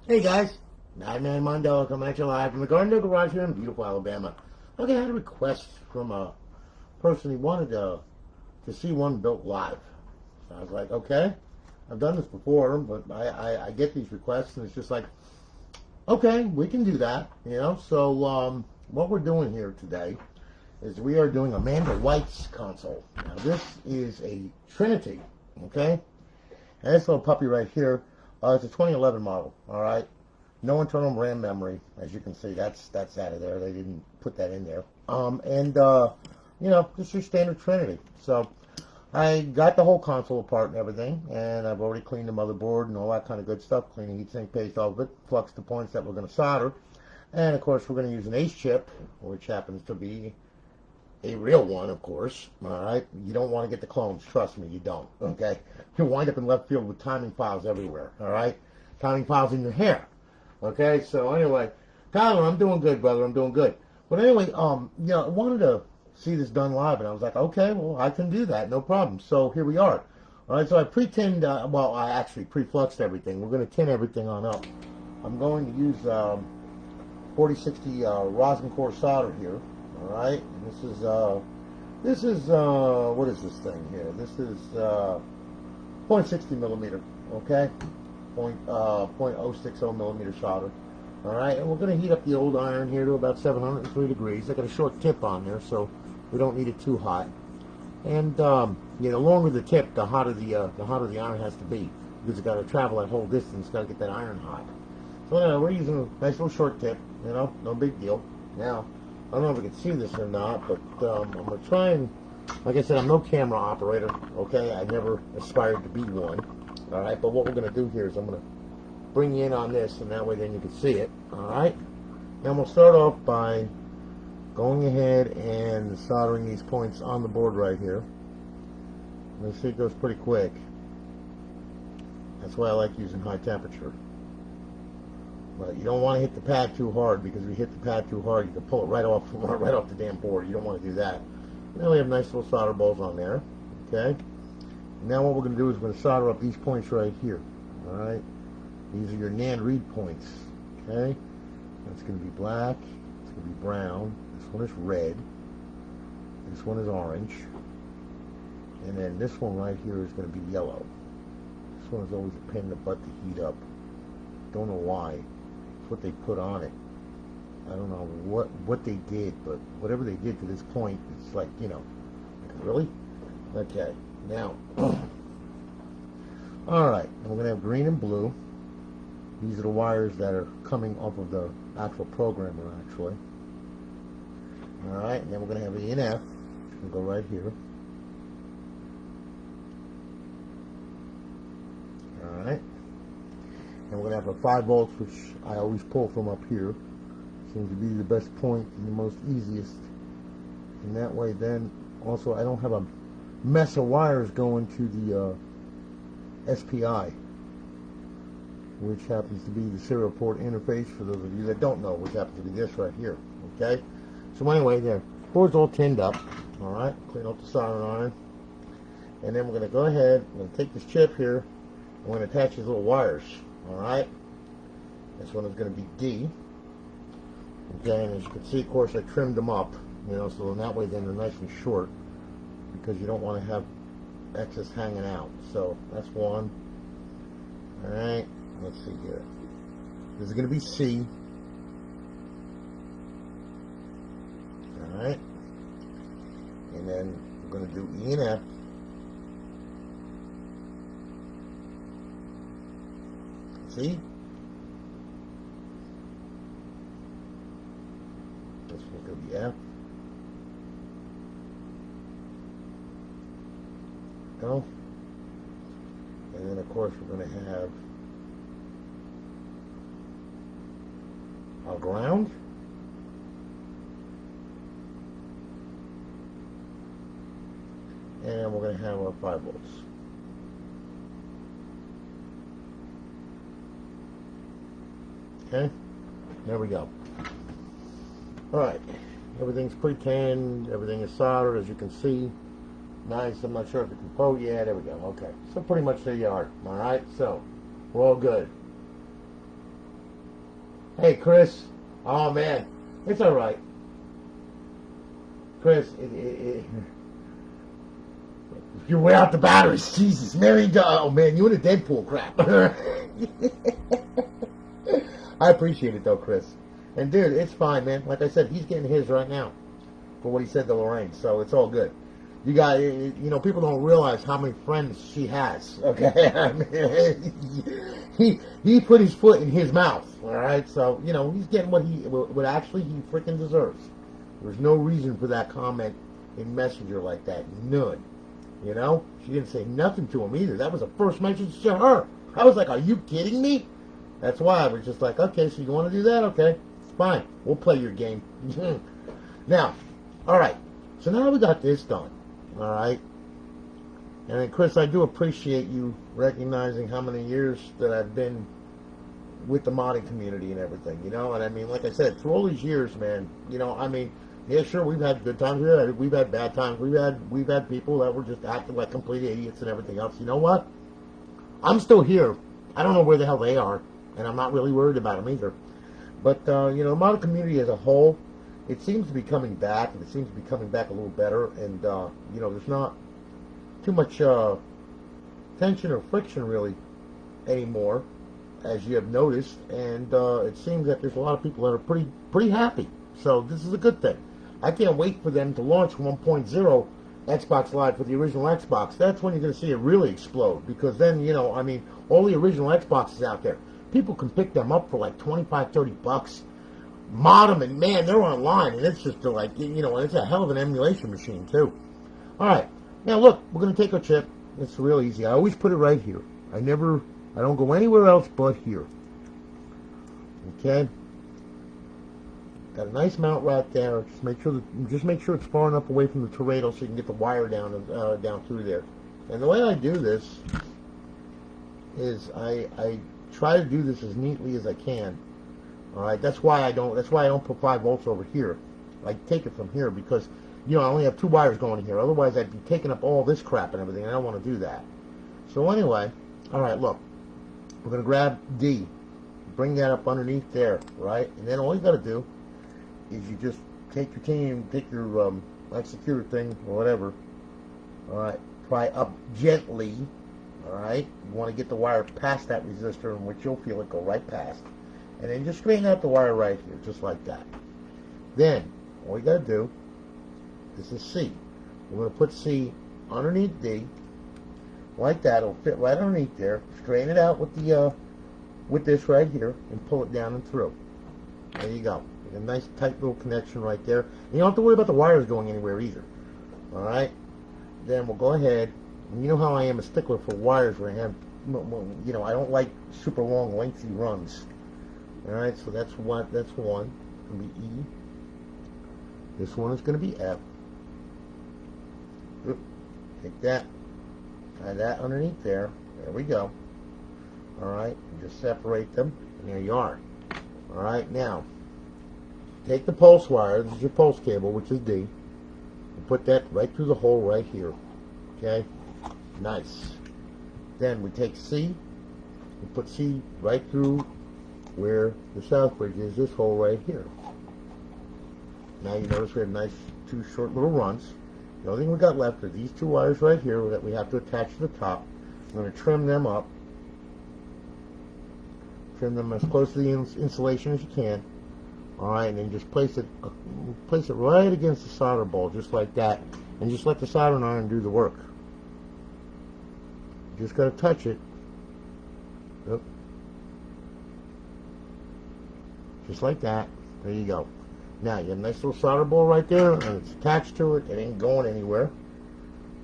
Hey guys, Madman Mondella coming at you live from the Garden Garage here in beautiful Alabama. Okay, I had a request from a person who wanted to see one built live. So I was like, okay, I've done this before, but I get these requests and it's just like, okay, we can do that, you know. So what we're doing here today is we are doing Amanda White's console. Now this is a Trinity, okay? And this little puppy right here, it's a 2011 model, all right? No internal RAM memory, as you can see. That's out of there. They didn't put that in there. You know, just your standard Trinity. So I got the whole console apart and everything, and I've already cleaned the motherboard and all that kind of good stuff. Cleaning heat sink paste off of it, flux the points that we're going to solder, and of course we're going to use an ace chip, which happens to be a real one, of course. All right, you don't want to get the clones. Trust me, you don't. Okay, you'll wind up in left field with timing files everywhere. All right, timing files in your hair. Okay, so anyway, Tyler, I'm doing good, brother. I'm doing good. But anyway, yeah, I wanted to see this done live, and I was like, okay, well, I can do that, no problem. So here we are. All right, so I pre-tinned. Well, I actually pre-fluxed everything. We're going to tin everything on up. I'm going to use 4060 rosin core solder here. All right, and this is what is this thing here? This is .60 millimeter. Okay, .060 millimeter solder. All right, and we're going to heat up the old iron here to about 703 degrees. I got a short tip on there, so we don't need it too hot. And yeah, the longer the tip, the hotter the iron has to be, because it's got to travel that whole distance. Got to get that iron hot. So we're using a nice little short tip. You know, no big deal. Now, I don't know if you can see this or not, but I'm going to try and, like I said, I'm no camera operator, okay? I never aspired to be one, all right? But what we're going to do here is I'm going to bring you in on this, and that way then you can see it, all right? Now we'll start off by going ahead and soldering these points on the board right here. You'll see it goes pretty quick. That's why I like using high temperature. But you don't want to hit the pad too hard, because if you hit the pad too hard, you can pull it right off the damn board. You don't want to do that. Now we have nice little solder balls on there. Okay. Now what we're going to do is we're going to solder up these points right here. All right. These are your Nand read points. Okay. That's going to be black. It's going to be brown. This one is red. This one is orange. And then this one right here is going to be yellow. This one is always a pain in the butt to heat up. Don't know why. What they put on it. I don't know what they did, but whatever they did to this point, it's like, you know, like, really? Okay, now, alright, we're going to have green and blue. These are the wires that are coming off of the actual programmer, actually. Alright, and then we're going to have E and F, which will go right here. Alright. And we're going to have a 5 volts, which I always pull from up here. Seems to be the best point and the most easiest. And that way then, also I don't have a mess of wires going to the SPI, which happens to be the serial port interface, for those of you that don't know, which happens to be this right here. Okay? So anyway, the board's all tinned up. Alright, clean out the soldering iron. And then we're going to go ahead, we're going to take this chip here, and we're going to attach these little wires. Alright, this one is going to be D. Okay, and as you can see, of course, I trimmed them up, you know, so in that way then they're nice and short, because you don't want to have excess hanging out. So that's one. Alright, let's see here. This is going to be C. Alright, and then we're going to do E and F. See? This one's going to be F. Go. And then, of course, we're going to have our ground. And we're going to have our 5 volts. Okay, there we go. Alright, everything's pre-tinned, everything is soldered, as you can see. Nice, I'm not sure if it can, oh yeah, there we go, okay. So pretty much there you are, alright, so we're all good. Hey, Chris. Oh, man. It's all right. Chris, you wear out the batteries. Jesus, Mary. Oh, man, you in a Deadpool crap. I appreciate it, though, Chris. And, dude, it's fine, man. Like I said, he's getting his right now for what he said to Lorraine, so it's all good. You got, people don't realize how many friends she has. Okay, I mean, he put his foot in his mouth. All right, so he's getting what actually he freaking deserves. There's no reason for that comment in Messenger like that. None. She didn't say nothing to him either. That was the first message to her. I was like, "Are you kidding me?" That's why I was just like, "Okay, so you want to do that? Okay, fine. We'll play your game." Now, all right. So now we got this done. All right. And then, Chris, I do appreciate you recognizing how many years that I've been with the modding community and everything, And I mean, like I said, through all these years, man, I mean, yeah, sure, we've had good times. We've had bad times. We've had people that were just acting like complete idiots and everything else. You know what? I'm still here. I don't know where the hell they are, and I'm not really worried about them either. But, the modding community as a whole, it seems to be coming back, and it seems to be coming back a little better, and, there's not too much tension or friction, really, anymore, as you have noticed, and it seems that there's a lot of people that are pretty happy, so this is a good thing. I can't wait for them to launch 1.0 Xbox Live for the original Xbox. That's when you're going to see it really explode, because then, I mean, all the original Xboxes out there, people can pick them up for like 25, 30 bucks, mod them, and man, they're online, and it's just like, it's a hell of an emulation machine too. All right, now look, we're going to take our chip. It's real easy. I always put it right here. I don't go anywhere else but here. Okay, got a nice mount right there. Just make sure it's far enough away from the Toretto so you can get the wire down through there. And the way I do this is I try to do this as neatly as I can. All right, that's why I don't put 5 volts over here. I take it from here because I only have 2 wires going in here. Otherwise, I'd be taking up all this crap and everything, and I don't want to do that. So anyway, all right, look, we're gonna grab D, bring that up underneath there, right? And then all you got to do is you just take your like secure thing or whatever. All right, pry up gently. All right, you want to get the wire past that resistor, in which you'll feel it go right past. And then just straighten out the wire right here, just like that. Then, all you got to do, this is C. We're going to put C underneath D, like that. It'll fit right underneath there. Straighten it out with this right here, and pull it down and through. There you go. A nice tight little connection right there. And you don't have to worry about the wires going anywhere either. All right. Then we'll go ahead. And you know how I am a stickler for wires where I have, I don't like super long, lengthy runs. All right, so that's one. It's going to be E. This one is going to be F. Oop, take that. Tie that underneath there. There we go. All right, just separate them, and there you are. All right, now take the pulse wire. This is your pulse cable, which is D. And put that right through the hole right here. Okay, nice. Then we take C. We put C right through where the south bridge is, this hole right here. Now you notice we have nice 2 short little runs. The only thing we got left are these 2 wires right here that we have to attach to the top. I'm going to trim them up. Trim them as close to the insulation as you can. Alright, and then just place it right against the solder ball, just like that. And just let the soldering iron do the work. You just got to touch it. Oop. Just like that. There you go. Now you have a nice little solder ball right there, and it's attached to it. It ain't going anywhere.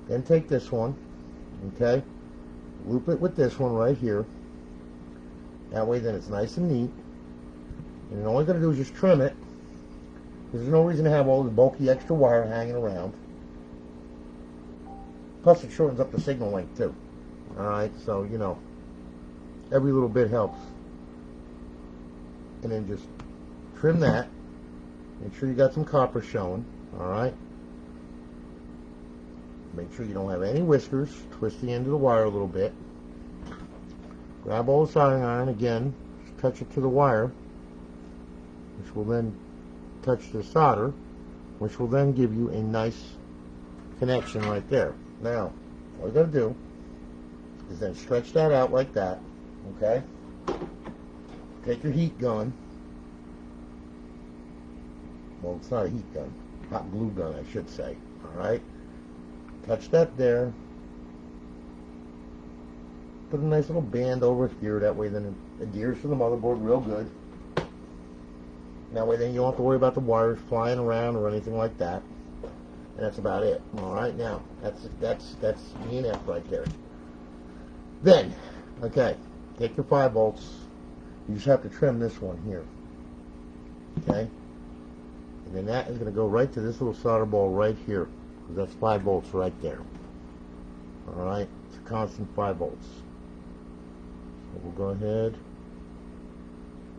Then take this one, okay, loop it with this one right here. That way then it's nice and neat. And then all you got to do is just trim it, because there's no reason to have all the bulky extra wire hanging around. Plus it shortens up the signal length too. Alright, so every little bit helps. And then just trim that. Make sure you got some copper showing. Alright. Make sure you don't have any whiskers. Twist the end of the wire a little bit. Grab all the soldering iron again. Just touch it to the wire. which will then touch the solder, which will then give you a nice connection right there. Now, all you got to do is then stretch that out like that, okay? Take your heat gun. Well, it's not a heat gun. Hot glue gun, I should say. Alright? Touch that there. Put a nice little band over here. That way then it adheres to the motherboard real good. That way then you don't have to worry about the wires flying around or anything like that. And that's about it. Alright, now, that's E and F right there. Then, okay, take your 5 volts. You just have to trim this one here. Okay? And then that is going to go right to this little solder ball right here. Because that's 5 volts right there. Alright? It's a constant 5 volts. So we'll go ahead.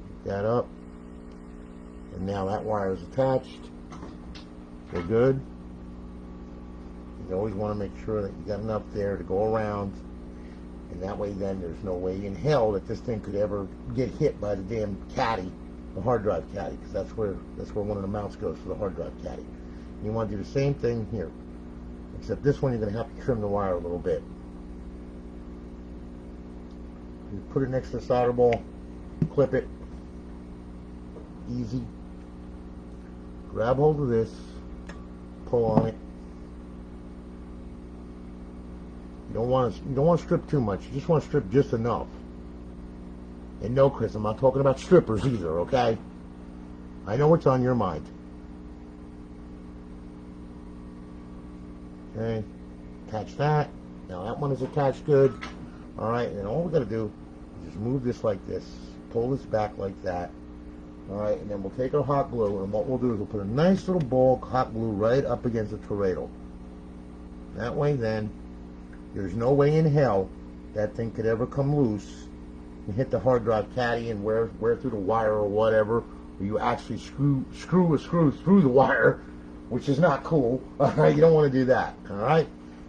Pick that up. And now that wire is attached. We're good. You always want to make sure that you got enough there to go around. And that way then there's no way in hell that this thing could ever get hit by the damn caddy, the hard drive caddy, because that's where one of the mounts goes for the hard drive caddy. And you want to do the same thing here, except this one you're going to have to trim the wire a little bit. You put it next to the solder ball, clip it, easy. Grab hold of this, pull on it. You don't want to strip too much. You just want to strip just enough. And no, Chris, I'm not talking about strippers either, okay? I know what's on your mind. Okay, attach that. Now that one is attached good. All right, and then all we got to do is just move this like this, pull this back like that. All right, and then we'll take our hot glue, and what we'll do is we'll put a nice little ball of hot glue right up against the toroidal. That way, then there's no way in hell that thing could ever come loose and hit the hard drive caddy and wear through the wire or whatever, or you actually screw a screw through the wire, which is not cool. All right, you don't want to do that. All right,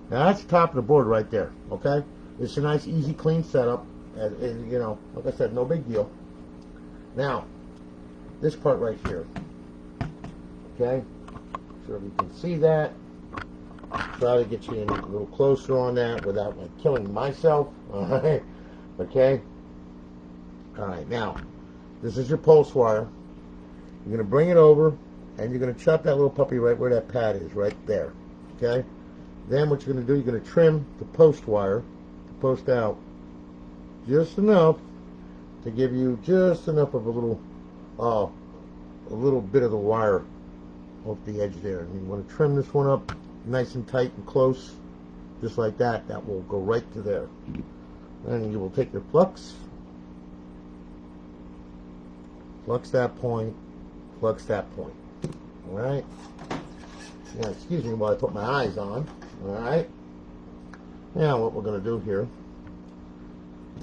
now that's the top of the board right there. Okay, it's a nice, easy, clean setup. You know, like I said, no big deal. Now, this part right here. Okay, sure we can see that. Try to get you in a little closer on that without like killing myself. All right, okay. All right, now this is your pulse wire. You're gonna bring it over, and you're gonna chop that little puppy right where that pad is, right there. Okay. Then what you're gonna do, you're gonna trim the post wire, to post out just enough to give you just enough of a little bit of the wire off the edge there. And you want to trim this one up nice and tight and close, just like that. That will go right to there. Then you will take your flux that point, flux that point. All right. Now, excuse me while I put my eyes on. All right. Now, what we're going to do here,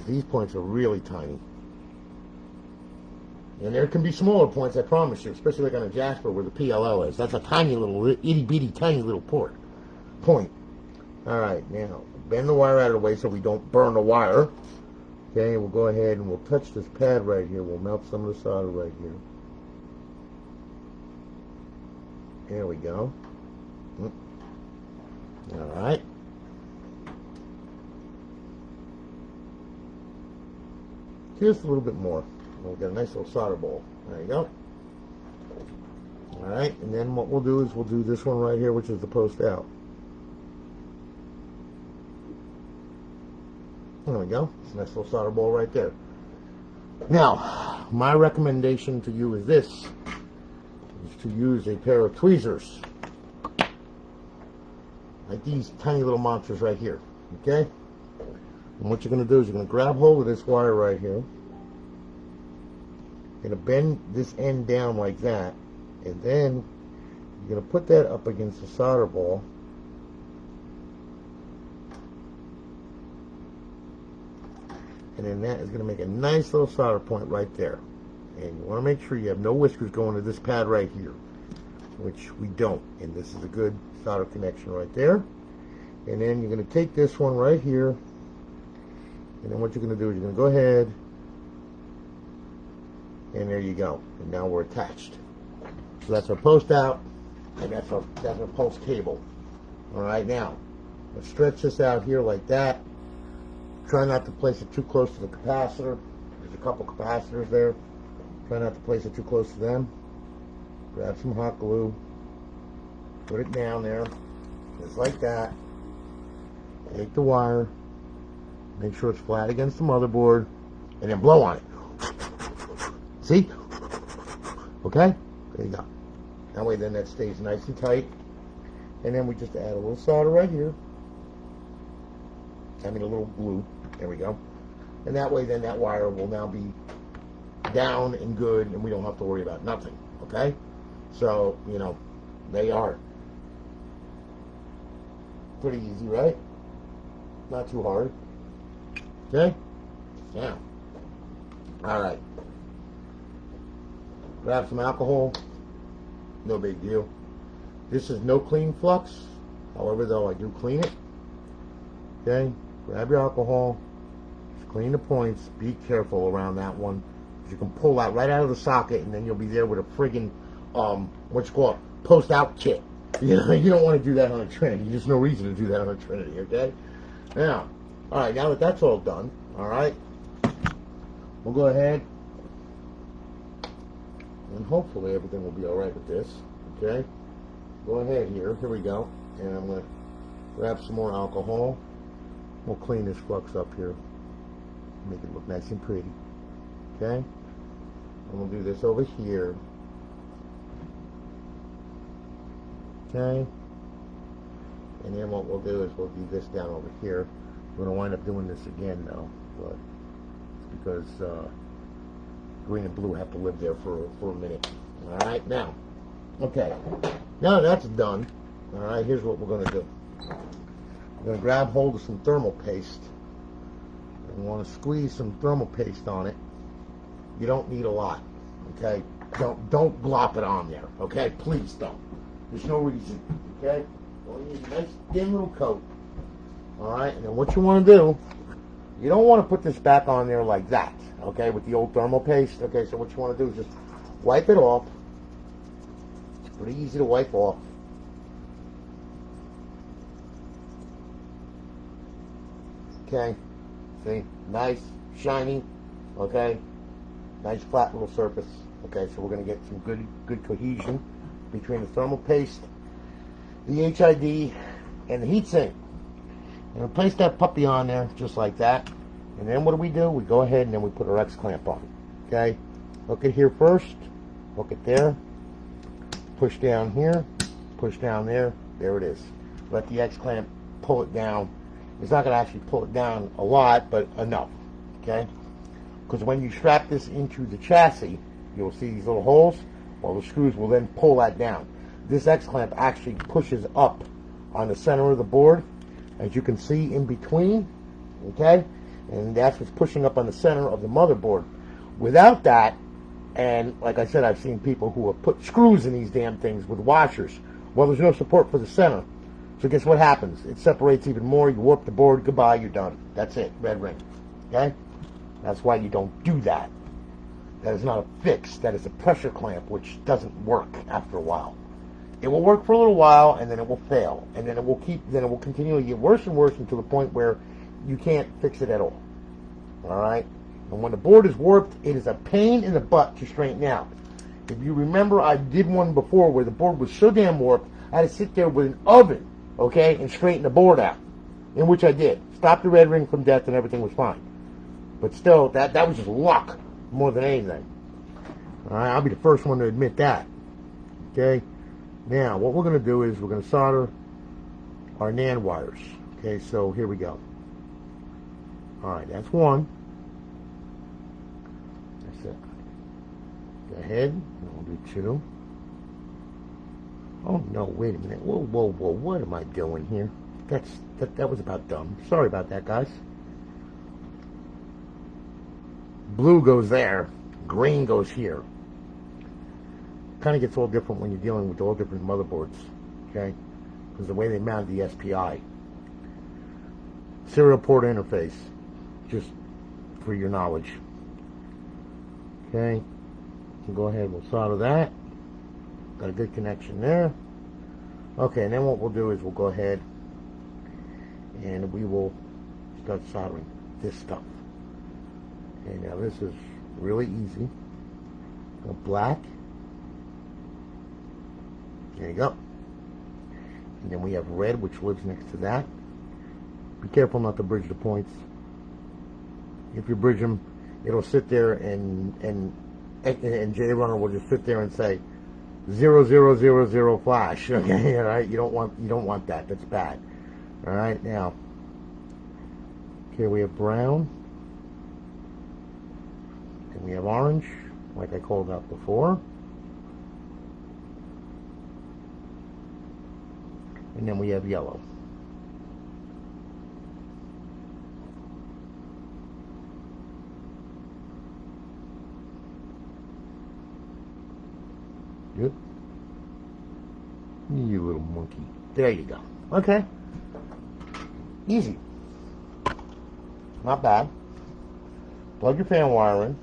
these points are really tiny. And there can be smaller points, I promise you, especially like on a Jasper where the PLL is. That's a tiny little, itty-bitty, tiny little point. All right, now, bend the wire out of the way so we don't burn the wire. Okay, we'll go ahead and we'll touch this pad right here. We'll melt some of the solder right here. There we go. All right. Just a little bit more. We'll get a nice little solder ball. There you go. Alright, and then what we'll do is we'll do this one right here, which is the post out. There we go. It's a nice little solder ball right there. Now, my recommendation to you is this, is to use a pair of tweezers. Like these tiny little monsters right here. Okay? And what you're going to do is you're going to grab hold of this wire right here. You're going to bend this end down like that, and then you're going to put that up against the solder ball, and then that is going to make a nice little solder point right there. And you want to make sure you have no whiskers going to this pad right here, which we don't, and this is a good solder connection right there. And then you're going to take this one right here, and then what you're going to do is you're going to go ahead And there you go. And now we're attached. So that's our post out, and that's our pulse cable. All right, now let's stretch this out here like that. Try not to place it too close to the capacitor. There's a couple capacitors there. Try not to place it too close to them. Grab some hot glue. Put it down there, just like that. Take the wire. Make sure it's flat against the motherboard, and then blow on it. See? Okay? There you go. That way then that stays nice and tight. And then we just add a little solder right here. I mean a little glue. There we go. And that way then that wire will now be down and good, and we don't have to worry about nothing. Okay? So, you know, there you are. Pretty easy, right? Not too hard. Okay? Now. Alright. Grab some alcohol. No big deal. This is no clean flux. However, though, I do clean it. Okay? Grab your alcohol. Just clean the points. Be careful around that one. You can pull that right out of the socket, and then you'll be there with a friggin' what you call it, post-out kit. You know, you don't want to do that on a Trinity. There's no reason to do that on a Trinity, okay? Now, alright, now that that's all done, alright, we'll go ahead, and hopefully everything will be alright with this, okay? Go ahead here we go, and I'm going to grab some more alcohol. We'll clean this flux up here, make it look nice and pretty, okay? And we'll do this over here. Okay, and then what we'll do is we'll do this down over here. We're going to wind up doing this again though, but because green and blue have to live there for a minute. Alright, now, okay, now that's done, alright, here's what we're going to do. We're going to grab hold of some thermal paste, and we want to squeeze some thermal paste on it. You don't need a lot, okay? Don't glop it on there, okay? Please don't. There's no reason, okay? Well, you need a nice thin little coat. Alright, and then what you want to do, you don't want to put this back on there like that, okay, with the old thermal paste. Okay, so what you want to do is just wipe it off. It's pretty easy to wipe off. Okay, see, nice, shiny, okay, nice flat little surface. Okay, so we're going to get some good cohesion between the thermal paste, the HID, and the heatsink. And we place that puppy on there just like that. And then what do? We go ahead and then we put our X clamp on. Okay, hook it here first, hook it there, push down here, push down there. There it is. Let the X clamp pull it down. It's not going to actually pull it down a lot, but enough. Okay, because when you strap this into the chassis, you'll see these little holes. Well, the screws will then pull that down. This X clamp actually pushes up on the center of the board, as you can see in between, okay? And that's what's pushing up on the center of the motherboard. Without that, and like I said, I've seen people who have put screws in these damn things with washers. Well, there's no support for the center. So guess what happens? It separates even more. You warp the board. Goodbye, you're done. That's it. Red ring. Okay? That's why you don't do that. That is not a fix. That is a pressure clamp, which doesn't work after a while. It will work for a little while, and then it will fail, and then it will continually get worse and worse until the point where you can't fix it at all. All right. And when the board is warped, it is a pain in the butt to straighten out. If you remember, I did one before where the board was so damn warped, I had to sit there with an oven, okay, and straighten the board out, in which I did. Stopped the red ring from death, and everything was fine. But still, that was just luck more than anything. All right, I'll be the first one to admit that. Okay. Now, what we're going to do is we're going to solder our Nand wires. Okay, so here we go. All right, that's one. That's it. Go ahead, and we'll do two. Oh no, wait a minute. Whoa, whoa, whoa, what am I doing here? That was about dumb. Sorry about that, guys. Blue goes there, green goes here. Kind of gets all different when you're dealing with all different motherboards, okay? Because the way they mount the SPI. Serial port interface, just for your knowledge. Okay, we'll go ahead, we'll solder that. Got a good connection there. Okay, and then what we'll do is we'll go ahead and we will start soldering this stuff. Okay, now this is really easy. Go black. There you go. And then we have red, which lives next to that. Be careful not to bridge the points. If you bridge them, it'll sit there and JRunner will just sit there and say 0000 flash. Okay, all right. You don't want that. That's bad. All right, now. Okay, we have brown, and we have orange, like I called out before, and then we have yellow. Good. You little monkey. There you go. Okay. Easy. Not bad. Plug your fan wire in.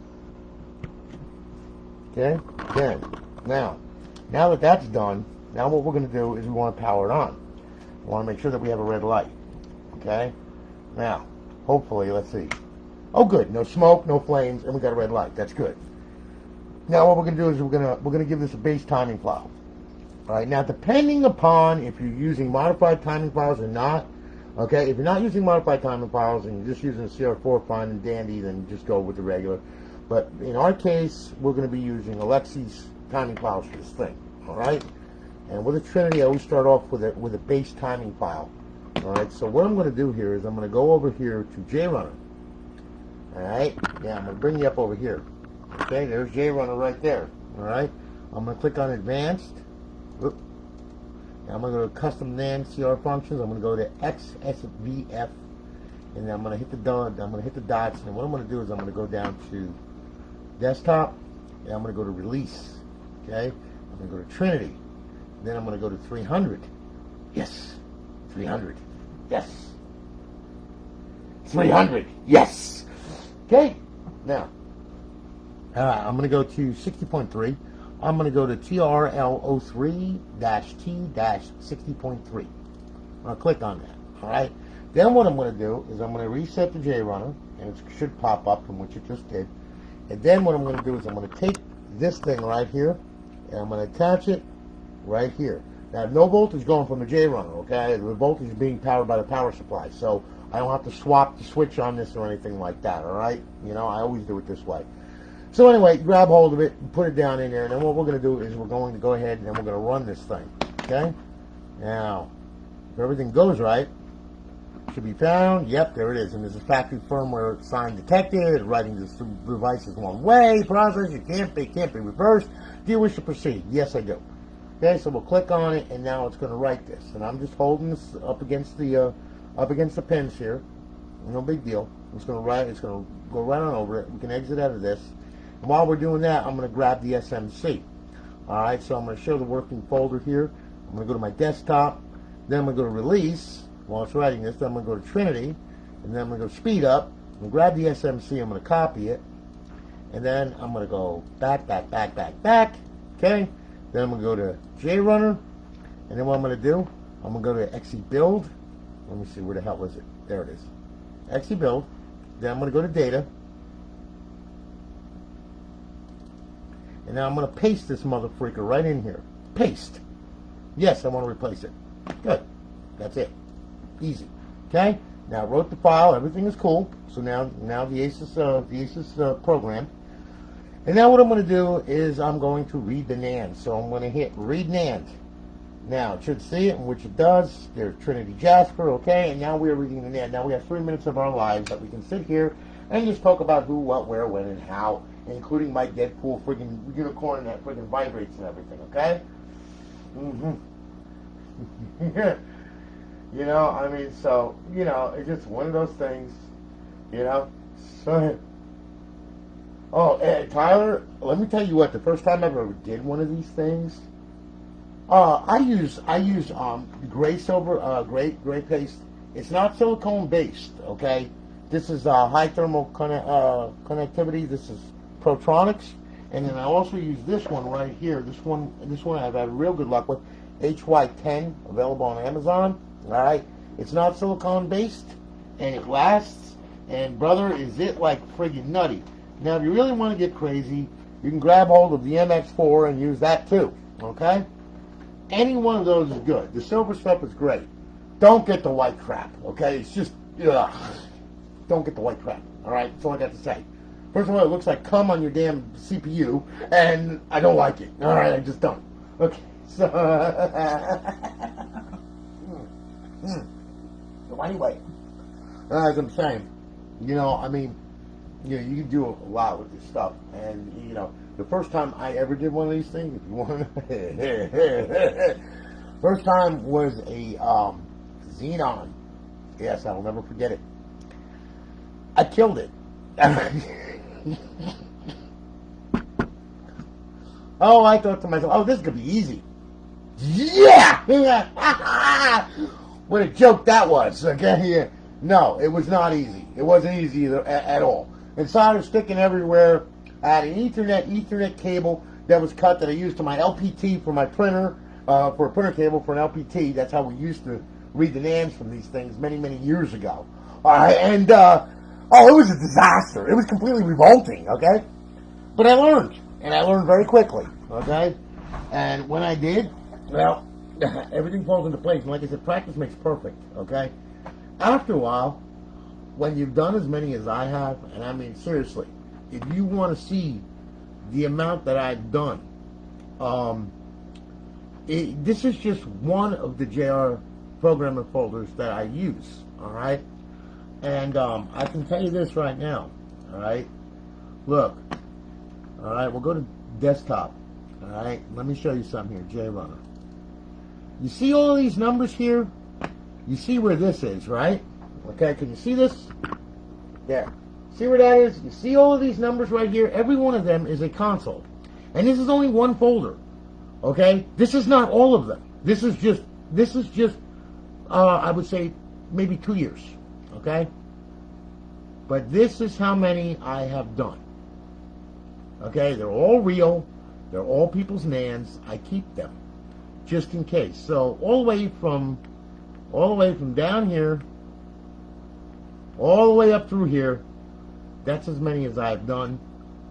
Okay. Then, now that that's done, now what we're going to do is we want to power it on. We want to make sure that we have a red light. Okay. Now, hopefully, let's see. Oh, good. No smoke, no flames, and we got a red light. That's good. Now what we're going to do is we're going to give this a base timing file. All right. Now, depending upon if you're using modified timing files or not, okay, if you're not using modified timing files and you're just using a CR4 fine and dandy, then just go with the regular. But in our case, we're going to be using Alexi's timing files for this thing. All right. And with a Trinity, I always start off with a base timing file. All right. So what I'm going to do here is I'm going to go over here to JRunner. All right. Yeah, I'm going to bring you up over here. Okay, there's JRunner right there. All right, I'm going to click on Advanced. Oop. Now I'm going to go to Custom Nand CR Functions. I'm going to go to XSVF, and then I'm going to hit the dots. And what I'm going to do is I'm going to go down to Desktop, and I'm going to go to Release. Okay, I'm going to go to Trinity. Then I'm going to go to 300. Yes, 300. Yes, 300. Yes. Okay, now. I'm going to go to 60.3. I'm going to go to TRL03-T-60.3. I'm going to click on that. All right. Then what I'm going to do is I'm going to reset the JRunner, and it should pop up from what you just did. And then what I'm going to do is I'm going to take this thing right here, and I'm going to attach it right here. Now, no voltage going from the JRunner, okay? The voltage is being powered by the power supply, so I don't have to swap the switch on this or anything like that, all right? You know, I always do it this way. So anyway, grab hold of it and put it down in there, and then what we're going to do is we're going to go ahead and then we're going to run this thing, okay? Now, if everything goes right, should be found. Yep, there it is. And there's a factory firmware sign detected. Writing this device is one way process. It can't be reversed. Do you wish to proceed? Yes, I do. Okay, so we'll click on it, and now it's going to write this. And I'm just holding this up against the pins here. No big deal. It's going to write. It's going to go right on over it. We can exit out of this. And while we're doing that, I'm going to grab the SMC. All right, so I'm going to show the working folder here. I'm going to go to my desktop. Then I'm going to go to Release. While it's writing this, then I'm going to go to Trinity. And then I'm going to go Speed Up. I'm going to grab the SMC. I'm going to copy it. And then I'm going to go back. Okay. Then I'm going to go to JRunner. And then what I'm going to do, I'm going to go to XE Build. Let me see, where the hell is it? There it is. XE Build. Then I'm going to go to Data. And now I'm going to paste this mother freaker right in here. Paste. Yes, I want to replace it. Good. That's it. Easy. Okay. Now I wrote the file. Everything is cool. So now the ASUS program. And now what I'm going to do is I'm going to read the NAND. So I'm going to hit Read NAND. Now it should see it, which it does. There's Trinity Jasper. Okay. And now we are reading the NAND. Now we have 3 minutes of our lives that we can sit here and just talk about who, what, where, when, and how, including my Deadpool friggin' unicorn that friggin' vibrates and everything, okay? You know, I mean, so, you know, it's just one of those things, you know? So, oh, Tyler, let me tell you what, the first time I ever did one of these things, I use gray silver, gray paste. It's not silicone based, okay? This is high thermal connectivity. This is Protronics, And then I also use this one right here. This one I've had real good luck with. HY10, available on Amazon. All right, it's not silicone based, and it lasts. And brother, is it like friggin' nutty? Now, if you really want to get crazy, you can grab hold of the MX4 and use that too. Okay, any one of those is good. The silver stuff is great. Don't get the white crap. Okay, it's just ugh. Don't get the white crap. All right, that's all I got to say. First of all, it looks like cum on your damn CPU, and I don't like it. All right, I just don't. Okay, so so anyway, as I'm saying, you know, I mean, you know, you can do a lot with this stuff, and you know, the first time I ever did one of these things, if you want, first time was a Xenon. Yes, I'll never forget it. I killed it. Oh, I thought to myself, oh, this could be easy. Yeah! What a joke that was, okay? No, it was not easy. It wasn't easy at all. And solder sticking everywhere. I had an Ethernet cable that was cut that I used to my LPT for my printer, for a printer cable for an LPT. That's how we used to read the Nands from these things many, many years ago. And, oh, it was a disaster. It was completely revolting, okay? But I learned, and I learned very quickly, okay? And when I did, well, everything falls into place. And like I said, practice makes perfect, okay? After a while, when you've done as many as I have, and I mean, seriously, if you want to see the amount that I've done, this is just one of the JR programmer folders that I use, all right? And I can tell you this right now, all right? Look, all right, we'll go to desktop, all right? Let me show you something here, JRunner. You see all of these numbers here? You see where this is, right? Okay, can you see this? There. See where that is? You see all of these numbers right here? Every one of them is a console. And this is only one folder, okay? This is not all of them. This is just, I would say, maybe 2 years. Okay? But this is how many I have done. Okay? They're all real. They're all people's Nands. I keep them. Just in case. So all the way from down here, all the way up through here, that's as many as I've done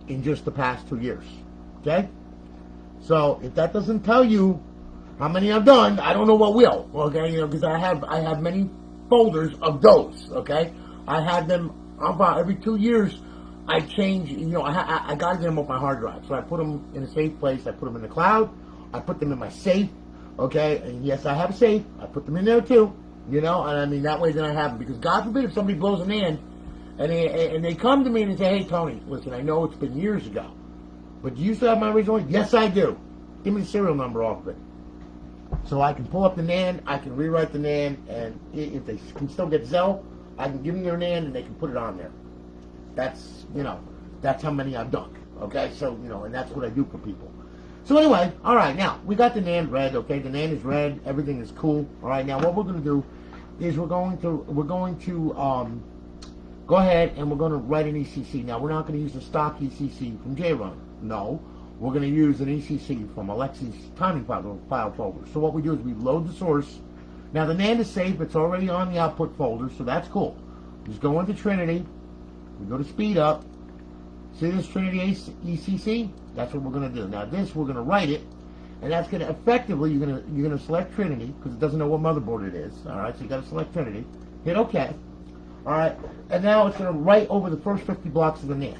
in just the past 2 years. Okay? So if that doesn't tell you how many I've done, I don't know what will. Okay? You know, because I have many folders of those, okay? I had them about every 2 years. I change, you know, I got to get them off my hard drive. So I put them in a safe place. I put them in the cloud. I put them in my safe, okay? And yes, I have a safe. I put them in there too, you know? And I mean, that way then I have them. Because God forbid if somebody blows an end and they come to me and they say, hey, Tony, listen, I know it's been years ago, but do you still have my original one? Yes, I do. Give me the serial number off of it. So I can pull up the NAND, I can rewrite the NAND, and if they can still get Zell, I can give them their NAND and they can put it on there. That's, you know, that's how many I've done. Okay, so, you know, and that's what I do for people. So anyway, all right, now, we got the NAND read, okay? The NAND is read, everything is cool. All right, now what we're going to do is we're going to go ahead and we're going to write an ECC. Now, we're not going to use the stock ECC from JRunner. No. We're going to use an ECC from Alexi's timing file folder. So what we do is we load the source. Now the NAND is safe. It's already on the output folder, so that's cool. Just go into Trinity. We go to speed up. See this Trinity ECC? That's what we're going to do. Now this, we're going to write it, and that's going to effectively, you're going to select Trinity, because it doesn't know what motherboard it is. All right, so you got to select Trinity. Hit OK. All right, and now it's going to write over the first 50 blocks of the NAND.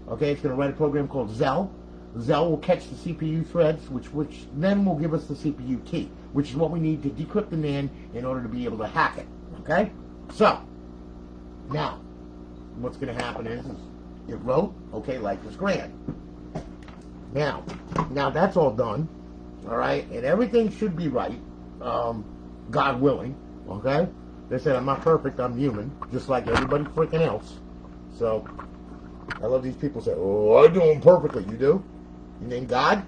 Okay, it's going to write a program called Zell. Zell will catch the CPU threads, which then will give us the CPU key, which is what we need to decrypt the NAND in order to be able to hack it. Okay? So, now, what's going to happen is it wrote, okay, life is grand. Now that's all done, all right, and everything should be right, God willing, okay? They said I'm not perfect, I'm human, just like everybody freaking else. So, I love these people say, oh, I do them perfectly. You do? You name God?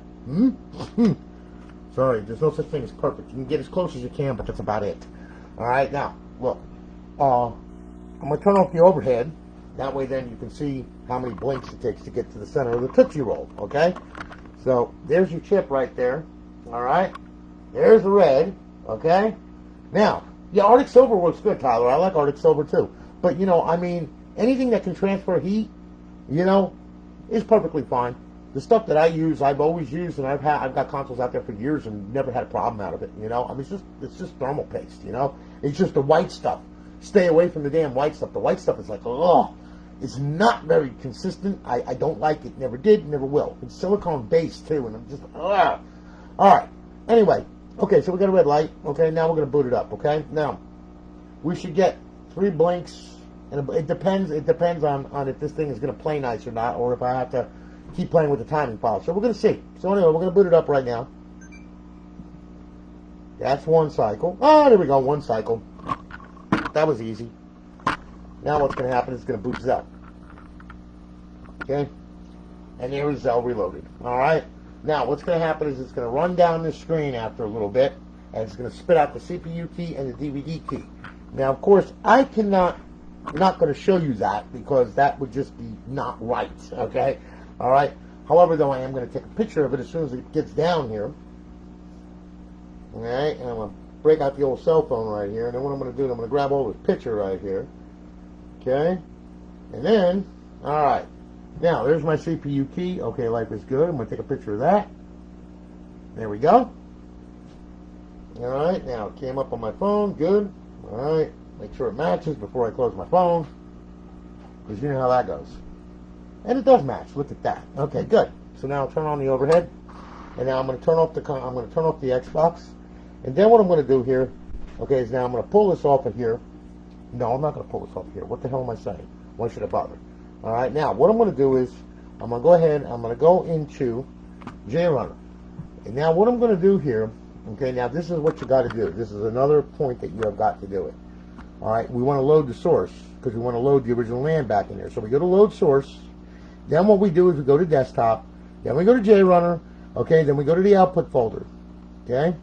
Sorry, there's no such thing as perfect. You can get as close as you can, but that's about it. All right, now, look. I'm going to turn off the overhead, That way then you can see how many blinks it takes to get to the center of the Tootsie Roll, okay? So there's your chip right there, all right? There's the red, okay? Now, yeah, Arctic Silver works good, Tyler. I like Arctic Silver too. But, you know, I mean, anything that can transfer heat, you know, is perfectly fine. The stuff that I use, I've always used, and I've got consoles out there for years and never had a problem out of it, you know? I mean, it's just thermal paste, you know? It's just the white stuff. Stay away from the damn white stuff. The white stuff is like, oh, it's not very consistent. I don't like it. Never did, never will. It's silicone based too, and I'm just, ugh. All right. Anyway, okay, so we got a red light. Okay, now we're going to boot it up, okay? Now, we should get 3 blinks, and it depends on if this thing is going to play nice or not, or if I have to keep playing with the timing file. So we're going to see. So anyway, we're going to boot it up right now. That's 1 cycle. Oh, there we go, 1 cycle. That was easy. Now what's going to happen is it's going to boot Zell. Okay? And there is Zell reloaded. Alright? Now what's going to happen is it's going to run down this screen after a little bit, and it's going to spit out the CPU key and the DVD key. Now, of course, I'm not going to show you that because that would just be not right. Okay? Alright? However, though, I am going to take a picture of it as soon as it gets down here. Alright? And I'm going to break out the old cell phone right here. And then what I'm going to do is I'm going to grab all this picture right here. Okay? And then, alright. Now, there's my CPU key. Okay, life is good. I'm going to take a picture of that. There we go. Alright, now it came up on my phone. Good. Alright. Make sure it matches before I close my phone. Because you know how that goes. And it does match. Look at that. Okay, good. So now I'll turn on the overhead. And now I'm going to turn off the Xbox. And then what I'm going to do here, okay, is now I'm going to pull this off of here. No, I'm not going to pull this off of here. What the hell am I saying? Why should I bother? All right, now what I'm going to do is I'm going to go ahead, I'm going to go into JRunner. And now what I'm going to do here, okay, now this is what you got to do. This is another point that you have got to do it. All right, we want to load the source because we want to load the original Nand back in there. So we go to load source. Then what we do is we go to desktop. Then we go to JRunner. Okay, then we go to the output folder. Okay.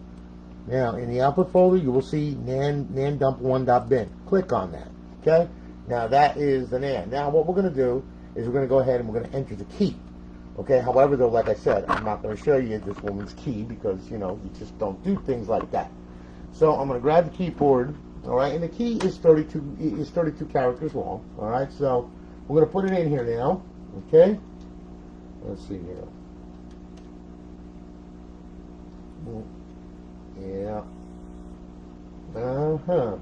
Now, in the output folder, you will see NAND dump 1.bin. Click on that, okay? Now, that is the NAND. Now, what we're going to do is we're going to go ahead and we're going to enter the key, okay? However, though, like I said, I'm not going to show you this woman's key because, you know, you just don't do things like that. So, I'm going to grab the keyboard, all right? And the key is 32 characters long, all right? So, we're going to put it in here now, okay? Let's see here. Yeah. Uh-huh.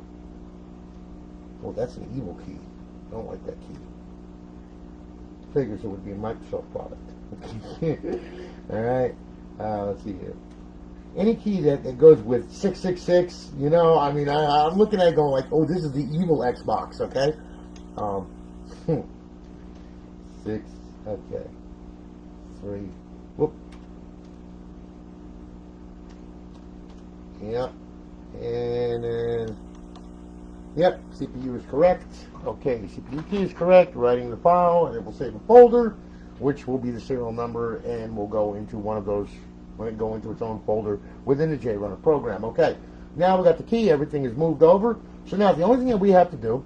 Well, that's an evil key. I don't like that key. Figures it would be a Microsoft product. Alright. Let's see here. Any key that goes with 666, you know, I mean, I'm looking at it going like, oh, this is the evil Xbox, okay? 6, okay. 3, whoop. Yep. And then, yep, CPU is correct. Okay, the CPU key is correct. Writing the file, and it will save a folder, which will be the serial number, and will go into one of those, when it go into its own folder within the JRunner program. Okay, now we got the key. Everything is moved over. So now the only thing that we have to do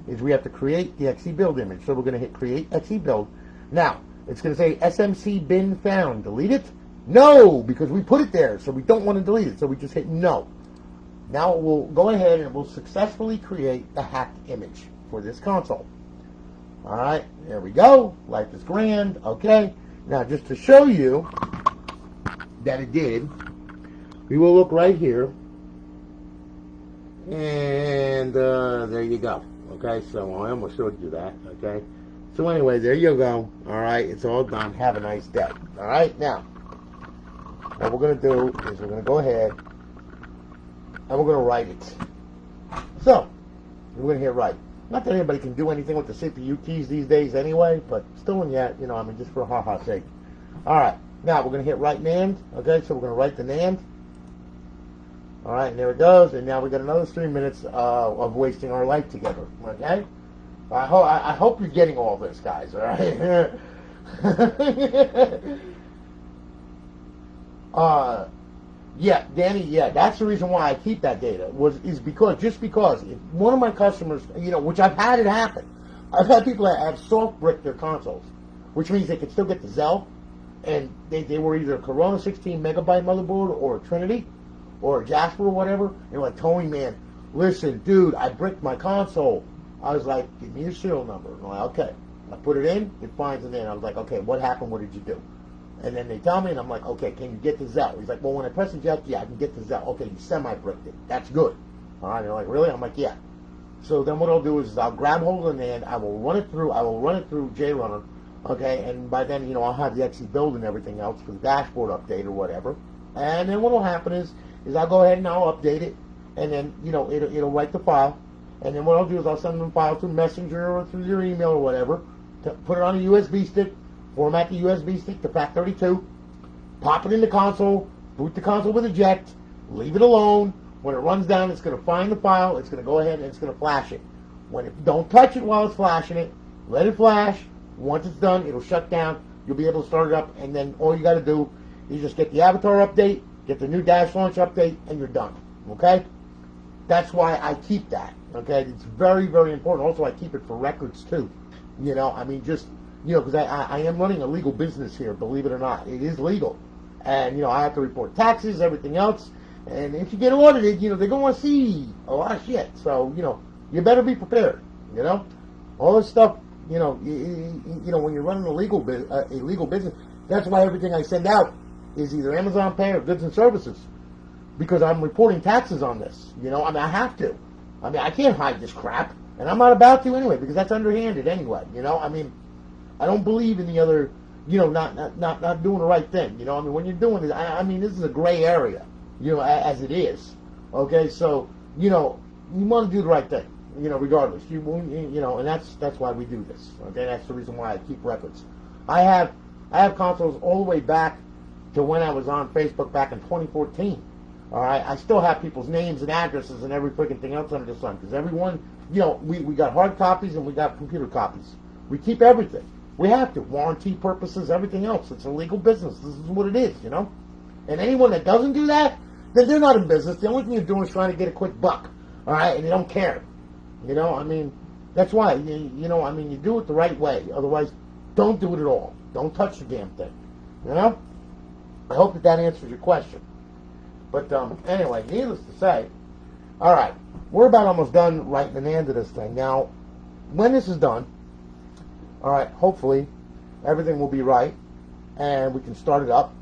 is we have to create the XE build image. So we're going to hit create XE build. Now, it's going to say SMC bin found. Delete it. No, because we put it there, so we don't want to delete it. So we just hit no. Now it will go ahead and it will successfully create the hacked image for this console. All right, there we go. Life is grand. Okay. Now, just to show you that it did, we will look right here, and there you go. Okay, so I almost showed you that. Okay. So anyway, there you go. All right, it's all done. Have a nice day. All right, now. What we're going to do is we're going to go ahead and we're going to write it. So, we're going to hit write. Not that anybody can do anything with the CPU keys these days anyway, but still and yet, you know, I mean, just for ha-ha sake. Alright, now we're going to hit write NAND. Okay, so we're going to write the NAND. Alright, and there it goes. And now we got another 3 minutes of wasting our life together. Okay? I hope you're getting all this, guys. Alright? Yeah, Danny, yeah, that's the reason why I keep that data, is because one of my customers, you know, which I've had it happen, I've had people that have soft bricked their consoles, which means they can still get the Zell, and they were either a Corona 16 megabyte motherboard or a Trinity or a Jasper or whatever. And they're like, Tony, man, listen, dude, I bricked my console. I was like, give me your serial number. And I'm like, okay. I put it in, it finds it in. I was like, okay, what happened? What did you do? And then they tell me, and I'm like, okay, can you get the Zell? He's like, well, when I press eject, yeah, I can get the Zell. Okay, you semi-bricked it. That's good. All right, they're like, really? I'm like, yeah. So then what I'll do is I'll grab hold of the Nand, I will run it through JRunner, okay, and by then, you know, I'll have the XE build and everything else for the dashboard update or whatever. And then what will happen is I'll go ahead and I'll update it, and then, you know, it'll write the file. And then what I'll do is I'll send them a file through Messenger or through your email or whatever, to put it on a USB stick, format the USB stick to FAT32, pop it in the console, boot the console with eject, leave it alone. When it runs down, it's going to find the file, it's going to go ahead and it's going to flash it. Don't touch it while it's flashing it. Let it flash. Once it's done, it'll shut down. You'll be able to start it up, and then all you got to do is just get the avatar update, get the new dash launch update, and you're done. Okay? That's why I keep that. Okay? It's very, very important. Also, I keep it for records, too. You know, I mean, just, you know, because I am running a legal business here, believe it or not. It is legal. And, you know, I have to report taxes, everything else. And if you get audited, you know, they're going to want to see a lot of shit. So, you know, you better be prepared, you know. All this stuff, you know, you know, when you're running a legal business, that's why everything I send out is either Amazon Pay or goods and services. Because I'm reporting taxes on this, you know. I mean, I have to. I mean, I can't hide this crap. And I'm not about to anyway, because that's underhanded anyway, you know. I mean, I don't believe in the other, you know, not doing the right thing, you know. I mean, when you're doing this, I mean, this is a gray area. You know, as it is, okay. So, you know, you want to do the right thing, you know, regardless. You know, and that's why we do this. Okay, that's the reason why I keep records. I have consoles all the way back to when I was on Facebook back in 2014. All right, I still have people's names and addresses and every freaking thing else under the sun, because everyone, you know, we got hard copies and we got computer copies. We keep everything. We have to, warranty purposes, everything else. It's a legal business. This is what it is, you know. And anyone that doesn't do that, then they're not in business. The only thing you're doing is trying to get a quick buck, all right? And they don't care, you know. I mean, that's why you know. I mean, you do it the right way. Otherwise, don't do it at all. Don't touch the damn thing, you know. I hope that answers your question. But anyway, needless to say, all right, we're about almost done writing the end of this thing. Now, when this is done, all right, hopefully everything will be right, and we can start it up,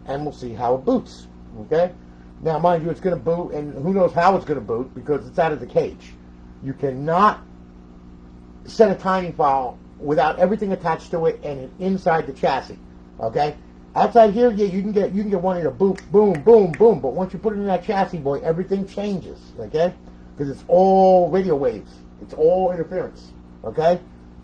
and we'll see how it boots. Okay. Now, mind you, it's going to boot, and who knows how it's going to boot, because it's out of the cage. You cannot set a timing file without everything attached to it and inside the chassis. Okay? Outside here, yeah, you can get one in a boom, boom, boom, boom, but once you put it in that chassis, boy, everything changes. Okay? Because it's all radio waves. It's all interference. Okay?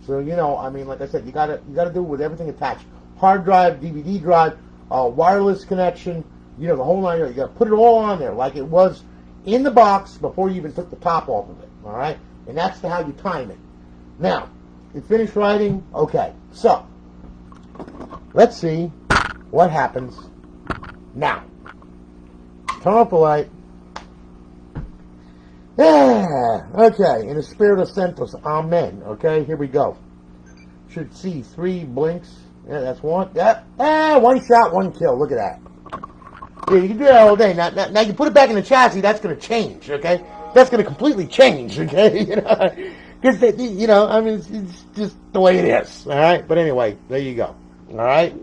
So, you know, I mean, like I said, you gotta do it with everything attached. Hard drive, DVD drive, wireless connection. You know, the whole nine yards. You got to put it all on there like it was in the box before you even took the top off of it. All right? And that's how you time it. Now, you finished writing. Okay. So, let's see what happens now. Turn off the light. Yeah. Okay. In the spirit of Santos. Amen. Okay. Here we go. Should see 3 blinks. Yeah, that's one. Yeah. One shot, one kill. Look at that. Yeah, you can do that all day. Now you put it back in the chassis, that's going to change, okay? That's going to completely change, okay? You know, because, you know, I mean, it's just the way it is, all right? But anyway, there you go, all right?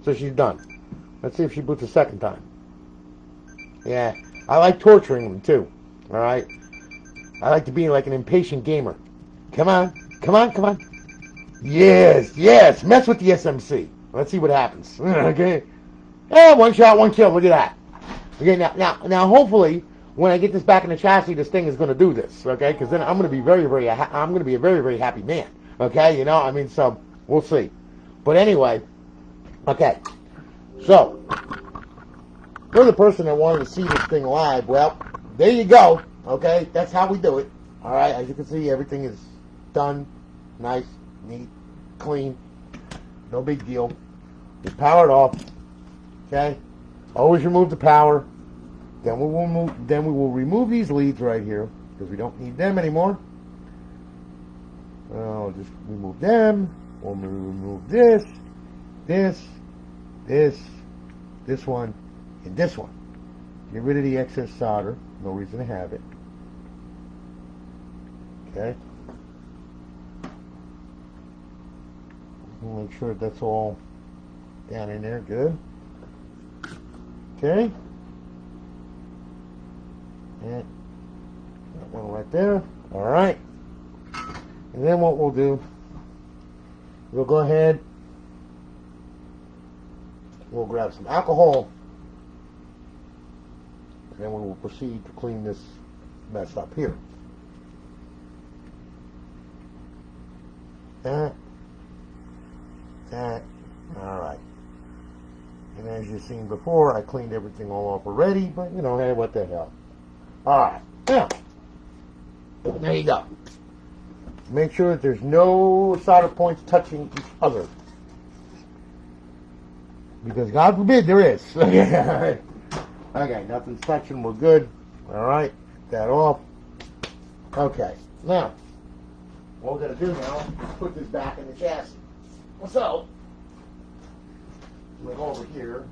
So she's done. Let's see if she boots a second time. Yeah, I like torturing them, too, all right? I like to be like an impatient gamer. Come on, come on, come on. Yes, yes, mess with the SMC. Let's see what happens, okay? Yeah, one shot, one kill. Look at that. Okay, now, hopefully, when I get this back in the chassis, this thing is going to do this. Okay, because then I'm going to be I'm going to be a very, very happy man. Okay, you know, I mean, so we'll see. But anyway, okay. So, for the person that wanted to see this thing live, well, there you go. Okay, that's how we do it. All right, as you can see, everything is done, nice, neat, clean, no big deal. Just power it off. Okay, always remove the power. Then we will remove these leads right here because we don't need them anymore. I'll just remove them. We'll remove this, this, this one, and this one. Get rid of the excess solder. No reason to have it. Okay. We'll make sure that's all down in there. Good. Okay. And that one right there. All right. And then what we'll do, we'll go ahead, we'll grab some alcohol, and then we will proceed to clean this mess up here. That, all right. And as you've seen before, I cleaned everything all off already, but you know, hey, what the hell. All right, now, there you go. Make sure that there's no solder points touching each other. Because God forbid there is. Okay, nothing's touching, we're good. Alright, get that off. Okay, now, what we're going to do now is put this back in the chassis. So, we'll go over here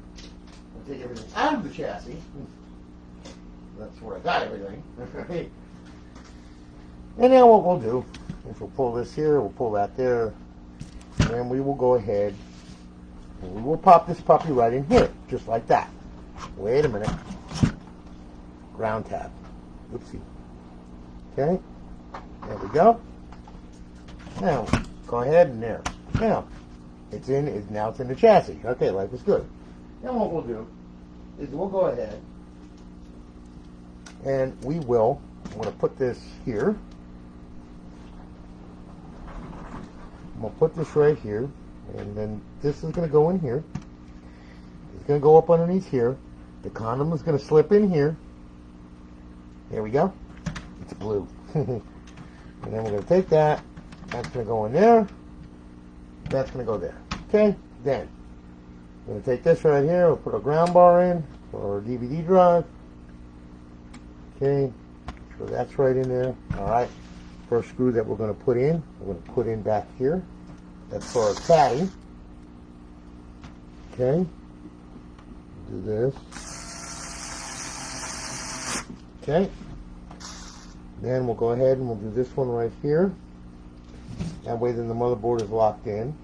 and take everything out of the chassis. That's where I got everything. And now what we'll do is we'll pull this here, we'll pull that there, and then we will go ahead and we will pop this puppy right in here, just like that. Wait a minute. Ground tab. Oopsie. Okay. There we go. Now, go ahead and there. Now, now it's in the chassis. Okay, life is good. Now what we'll do is we'll go ahead and I'm going to put this here. I'm going to put this right here, and then this is going to go in here. It's going to go up underneath here. The condom is going to slip in here. There we go. It's blue. And then we're going to take that. That's going to go in there. That's going to go there. Okay? Then, we're going to take this right here. We'll put a ground bar in for our DVD drive. Okay? So that's right in there. Alright. First screw that we're going to put in, we're going to put in back here. That's for our caddy. Okay. Do this. Okay. Then we'll go ahead and we'll do this one right here. That way then the motherboard is locked in.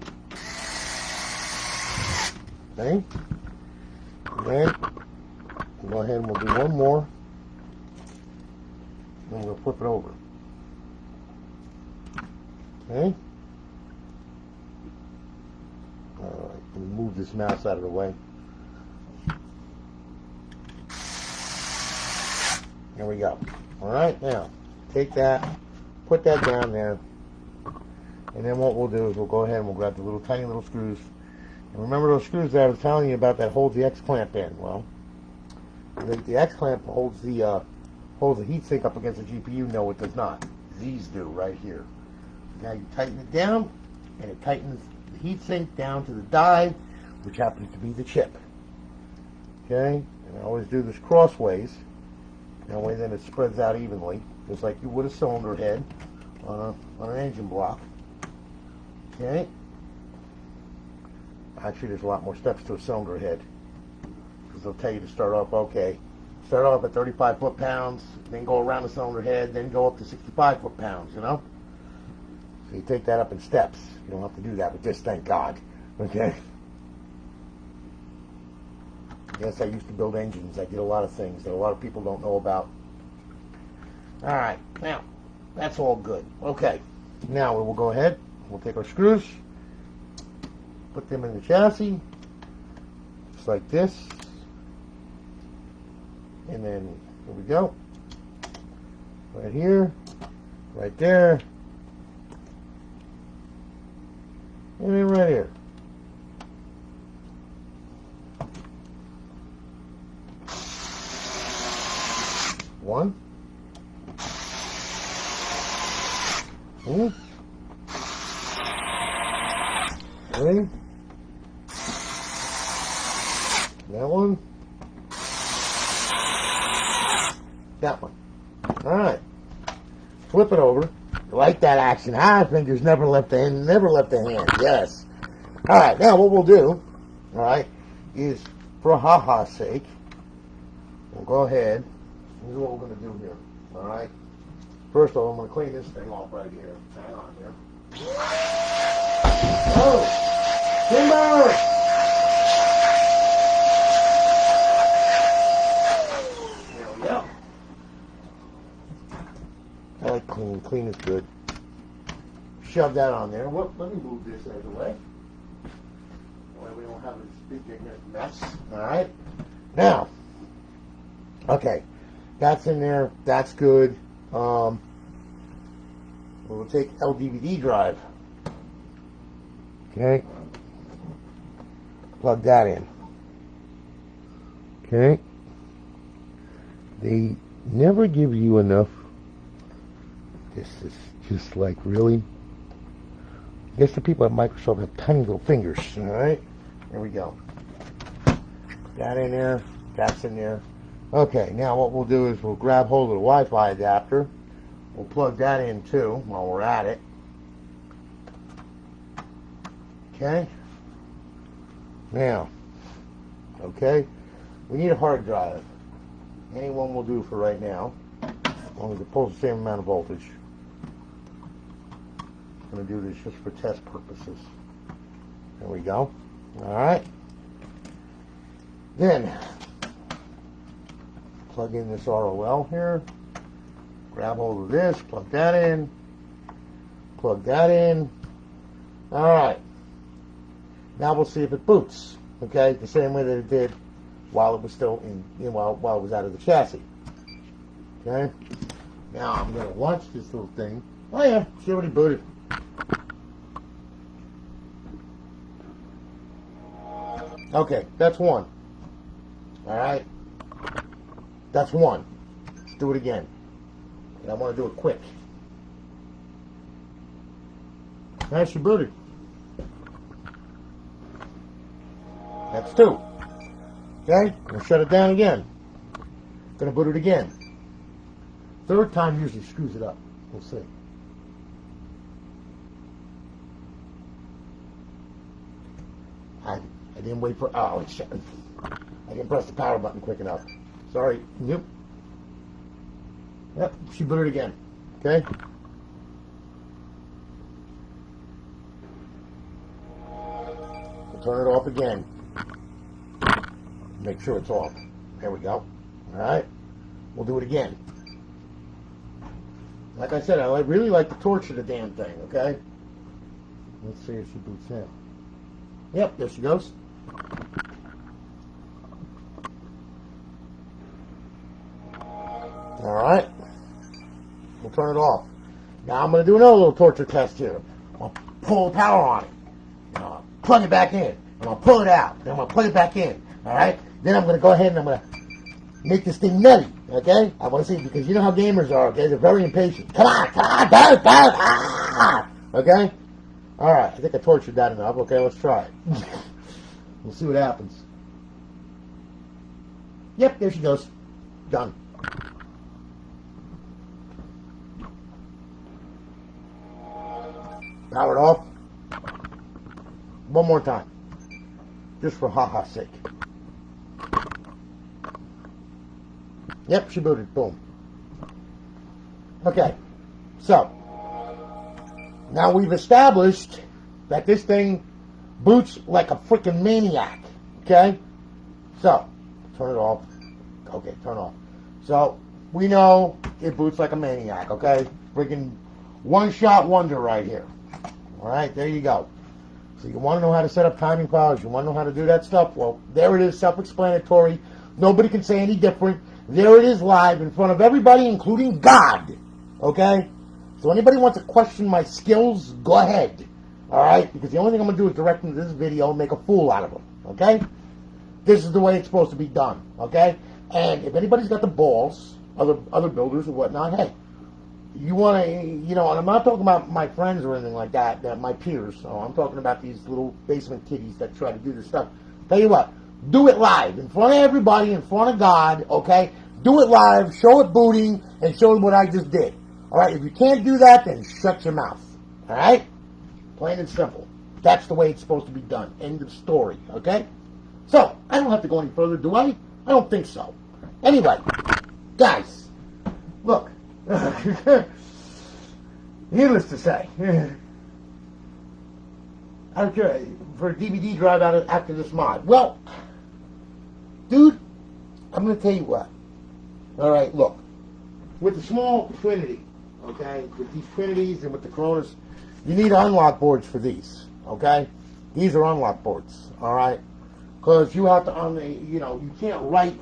Okay. And then we'll go ahead and we'll do one more. And we'll flip it over. Okay. Alright, move this mouse out of the way. There we go. Alright, now, take that, put that down there, and then what we'll do is we'll go ahead and we'll grab the little tiny little screws. And remember those screws that I was telling you about that hold the X-clamp in? Well, the X-clamp holds the heat sink up against the GPU. No, it does not. These do right here. Now you tighten it down, and it tightens the heat sink down to the die, which happens to be the chip. Okay? And I always do this crossways. That way then it spreads out evenly, just like you would a cylinder head on an engine block. Okay? Actually, there's a lot more steps to a cylinder head. Because they'll tell you to start off, okay, start off at 35 foot-pounds, then go around the cylinder head, then go up to 65 foot-pounds, you know? So you take that up in steps. You don't have to do that with this, thank God. Okay? Yes, I used to build engines. I did a lot of things that a lot of people don't know about. Alright, now, that's all good. Okay, now we will go ahead. We'll take our screws, put them in the chassis, just like this. And then, here we go. Right here, right there, and then right here. One. Two. Three. That one. That one. Alright. Flip it over. like that action. Fingers never left the hand. Never left the hand. Yes. All right. Now what we'll do, all right, is for ha-ha's sake, we'll go ahead. Here's what we're going to do here. All right. First of all, I'm going to clean this thing off right here. Hang on here. Oh, timber! There we go. I like clean. Clean is good. Shove that on there. Well, let me move this out of the way. That way we don't have this big mess. All right. Now, okay, that's in there. That's good. We'll take LDVD drive. Okay. Plug that in. Okay. They never give you enough. This is just like, really? I guess the people at Microsoft have tiny little fingers. All right. There we go. Put that in there. That's in there. Okay. Now what we'll do is we'll grab hold of the Wi-Fi adapter. We'll plug that in too while we're at it. Okay. Now, okay, we need a hard drive. Any one will do for right now, as long as it pulls the same amount of voltage. I'm going to do this just for test purposes. There we go. All right. Then, plug in this ROL here. Grab hold of this, plug that in, plug that in. All right. Now we'll see if it boots. Okay, the same way that it did while it was still in, while it was out of the chassis. Okay. Now I'm going to launch this little thing. Oh yeah, she already booted. Okay, that's one. All right. That's one. Let's do it again. And I want to do it quick. That's your booted. That's two. Okay? I'm going to shut it down again. Going to boot it again. Third time usually screws it up. We'll see. I didn't wait for... Oh, it's shut. I didn't press the power button quick enough. Sorry. Nope. Yep, she booted again. Okay? We'll turn it off again. Make sure it's off. There we go. Alright? We'll do it again. Like I said, I really like to torture the damn thing, okay? Let's see if she boots in. Yep, there she goes. Alright. We'll turn it off. Now I'm going to do another little torture test here. I'm going to pull the power on it. Plug it back in. I'm going to pull it out. Then I'm going to plug it back in. Alright? Then I'm going to go ahead and I'm going to make this thing nutty. Okay? I want to see, because you know how gamers are, okay? They're very impatient. Come on, go. Ah! Okay? Alright, I think I tortured that enough. Okay, let's try it. We'll see what happens. Yep, there she goes. Done. Power it off. One more time. Just for ha-ha's sake. Yep, she booted. Boom. Okay. So, now we've established that this thing boots like a freaking maniac. Okay? So, turn it off. Okay, turn it off. So, we know it boots like a maniac. Okay? Freaking one-shot wonder right here. Alright, there you go. So you want to know how to set up timing files, you want to know how to do that stuff, well, there it is, self-explanatory. Nobody can say any different. There it is live in front of everybody, including God. Okay? So anybody wants to question my skills, go ahead. Alright? Because the only thing I'm going to do is direct them to this video and make a fool out of them. Okay? This is the way it's supposed to be done. Okay? And if anybody's got the balls, other builders or whatnot, hey, you want to, you know, and I'm not talking about my friends or anything like that, my peers. So I'm talking about these little basement kiddies that try to do this stuff. Tell you what, do it live, in front of everybody, in front of God, okay? Do it live, show it booting, and show them what I just did. All right, if you can't do that, then shut your mouth. All right? Plain and simple. That's the way it's supposed to be done. End of story. Okay? So, I don't have to go any further, do I? I don't think so. Anyway, guys, look. Needless to say, I don't care for a DVD drive out after this mod. Well, dude, I'm going to tell you what. All right, look. With the small Trinity, okay, with these Trinities and with the Coronas, you need unlock boards for these, okay? These are unlock boards, all right? Because you have to, you can't write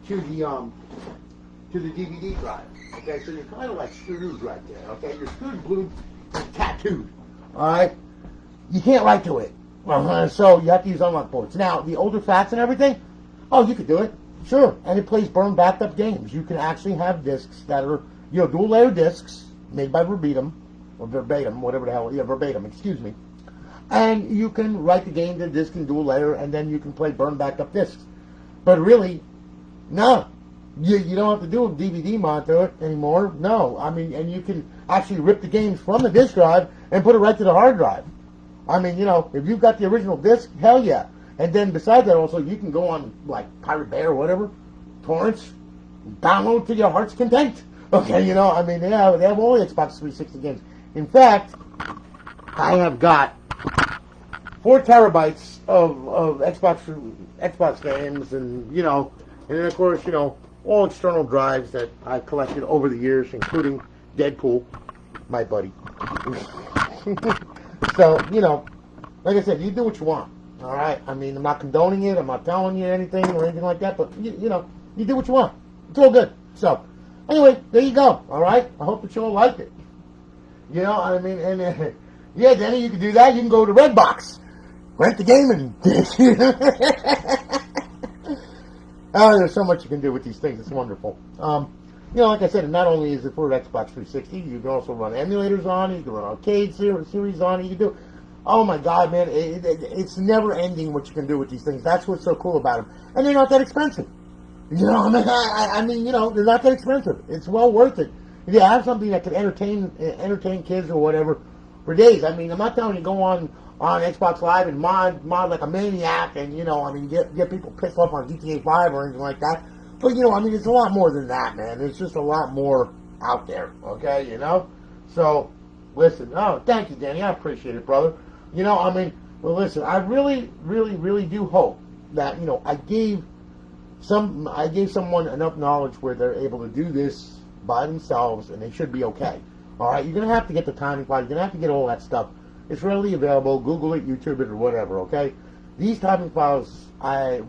to the DVD drive, okay? So you're kind of like screwed right there, okay? You're screwed, glued, and tattooed, all right? You can't write to it, so you have to use unlock boards. Now, the older fats and everything, oh, you could do it, sure. And it plays burn backed up games. You can actually have discs that are, dual layer discs made by Verbatim, or Verbatim, whatever the hell, Verbatim, excuse me. And you can write the game to the disc in dual layer, and then you can play burn backed up discs. But really, no. You don't have to do a DVD mod to it anymore. No. I mean, and you can actually rip the games from the disc drive and put it right to the hard drive. I mean, if you've got the original disc, hell yeah. And then besides that also, you can go on, like, Pirate Bay or whatever, torrents, download to your heart's content. Okay, I mean, they have all the Xbox 360 games. In fact, I have got 4 terabytes of Xbox games, and then of course, all external drives that I've collected over the years, including Deadpool, my buddy. So, like I said, you do what you want. All right? I mean, I'm not condoning it. I'm not telling you anything or anything like that, but, you do what you want. It's all good. So, anyway, there you go. All right? I hope that you all liked it. I mean, and, yeah, Denny, you can do that. You can go to Redbox. Rent the game and... oh, there's so much you can do with these things. It's wonderful. Like I said, not only is it for Xbox 360, you can also run emulators on it. You can run arcade series on it. You can do... Oh, my God, man. It's never ending what you can do with these things. That's what's so cool about them. And they're not that expensive. I mean, they're not that expensive. It's well worth it. If you have something that can entertain kids or whatever for days. I mean, I'm not telling you go on Xbox Live and mod like a maniac and, get people pissed off on GTA 5 or anything like that. But, I mean, it's a lot more than that, man. There's just a lot more out there, okay, So, listen. Oh, thank you, Danny. I appreciate it, brother. Well, listen, I really, really, really do hope that, I gave someone enough knowledge where they're able to do this by themselves and they should be okay. All right, you're going to have to get the timing file. You're going to have to get all that stuff. It's readily available. Google it, YouTube it, or whatever, okay? These timing files,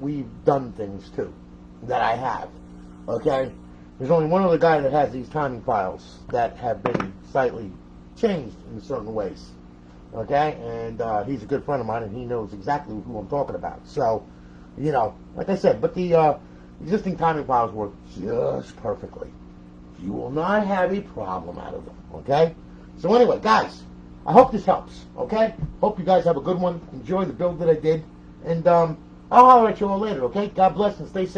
we've done things too that I have, okay? There's only one other guy that has these timing files that have been slightly changed in certain ways, okay? And he's a good friend of mine, and he knows exactly who I'm talking about. So, like I said, but the existing timing files work just perfectly. You will not have a problem out of them, okay? So anyway, guys, I hope this helps, okay? Hope you guys have a good one. Enjoy the build that I did. And I'll holler at you all later, okay? God bless and stay safe.